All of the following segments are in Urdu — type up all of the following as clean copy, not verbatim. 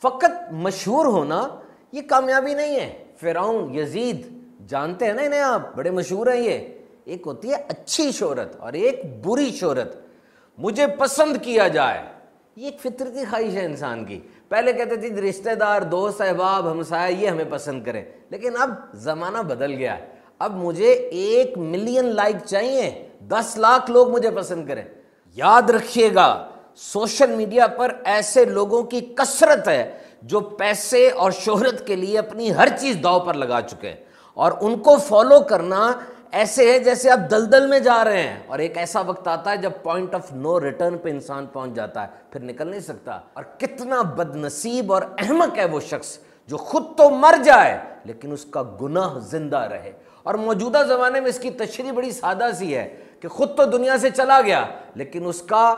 فقط مشہور ہونا یہ کامیابی نہیں ہے. فرعون، یزید، جانتے ہیں نا انہیں آپ، بڑے مشہور ہیں یہ. ایک ہوتی ہے اچھی شہرت اور ایک بری شہرت. مجھے پسند کیا جائے، یہ ایک فطرتی خواہش ہے انسان کی. پہلے کہتے تھے رشتہ دار، دوست، احباب، ہمسایہ یہ ہمیں پسند کریں، لیکن اب زمانہ بدل گیا ہے. اب مجھے 1 ملین لائک چاہیے، 10 لاکھ لوگ مجھے پسند کریں. یاد رکھیے گا، سوشل میڈیا پر ایسے لوگوں کی کثرت ہے جو پیسے اور شہرت کے لیے اپنی ہر چیز داؤ پر لگا چکے ہیں، اور ان کو فالو کرنا ایسے ہے جیسے آپ دلدل میں جا رہے ہیں، اور ایک ایسا وقت آتا ہے جب پوائنٹ آف نو ریٹرن پہ انسان پہنچ جاتا ہے، پھر نکل نہیں سکتا. اور کتنا بد نصیب اور احمق ہے وہ شخص جو خود تو مر جائے لیکن اس کا گناہ زندہ رہے. اور موجودہ زمانے میں اس کی تشریح بڑی سادہ سی ہے کہ خود تو دنیا سے چلا گیا لیکن اس کا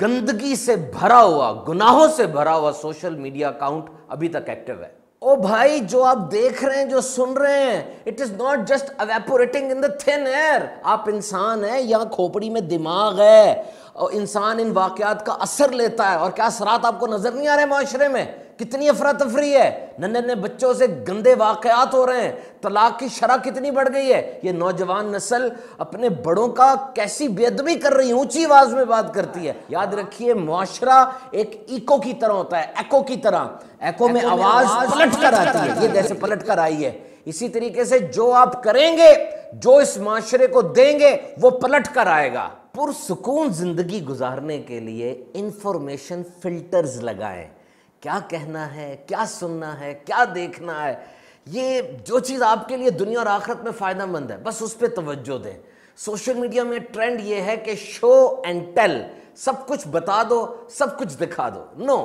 گندگی سے بھرا ہوا، گناہوں سے بھرا ہوا سوشل میڈیا اکاؤنٹ ابھی تک ایکٹیو ہے. او بھائی، جو آپ دیکھ رہے ہیں، جو سن رہے ہیں، it is not just evaporating in the thin air. آپ انسان ہیں، یہاں کھوپڑی میں دماغ ہے، اور انسان ان واقعات کا اثر لیتا ہے. اور کیا اثرات آپ کو نظر نہیں آ رہے معاشرے میں؟ کتنی افراتفری ہے، ننھے بچوں سے گندے واقعات ہو رہے ہیں، طلاق کی شرح کتنی بڑھ گئی ہے. یہ نوجوان نسل اپنے بڑوں کا کیسی بے ادبی کر رہی ہے، اونچی آواز میں بات کرتی ہے. یاد رکھیے، معاشرہ ایک ایکو کی طرح ہوتا ہے، ایکو کی طرح. ایکو میں آواز پلٹ کر آتی ہے، یہ جیسے پلٹ کر آئی ہے. اسی طریقے سے جو آپ کریں گے، جو اس معاشرے کو دیں گے، وہ پلٹ کر آئے گا. پرسکون زندگی گزارنے کے لیے انفارمیشن فلٹرز لگائیں. کیا کہنا ہے، کیا سننا ہے، کیا دیکھنا ہے، یہ جو چیز آپ کے لیے دنیا اور آخرت میں فائدہ مند ہے بس اس پہ توجہ دیں. سوشل میڈیا میں ٹرینڈ یہ ہے کہ شو اینڈ ٹیل، سب کچھ بتا دو، سب کچھ دکھا دو. No,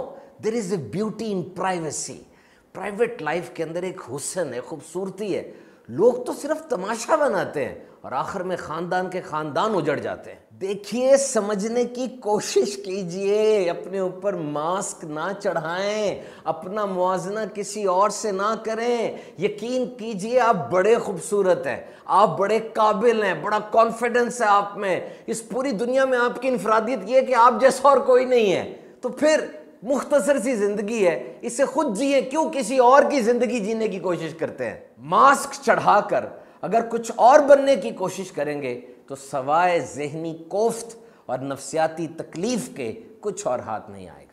there is a beauty in privacy. Private life کے اندر ایک حسن ہے، خوبصورتی ہے. لوگ تو صرف تماشا بناتے ہیں اور آخر میں خاندان کے خاندان اجڑ جاتے ہیں. دیکھیے، سمجھنے کی کوشش کیجئے، اپنے اوپر ماسک نہ چڑھائیں، اپنا موازنہ کسی اور سے نہ کریں. یقین کیجئے آپ بڑے خوبصورت ہیں، آپ بڑے قابل ہیں، بڑا کانفیڈنس ہے آپ میں. اس پوری دنیا میں آپ کی انفرادیت یہ ہے کہ آپ جیسا اور کوئی نہیں ہے. تو پھر مختصر سی زندگی ہے، اسے خود جیے، کیوں کسی اور کی زندگی جینے کی کوشش کرتے ہیں؟ ماسک چڑھا کر اگر کچھ اور بننے کی کوشش کریں گے تو سوائے ذہنی کوفت اور نفسیاتی تکلیف کے کچھ اور ہاتھ نہیں آئے.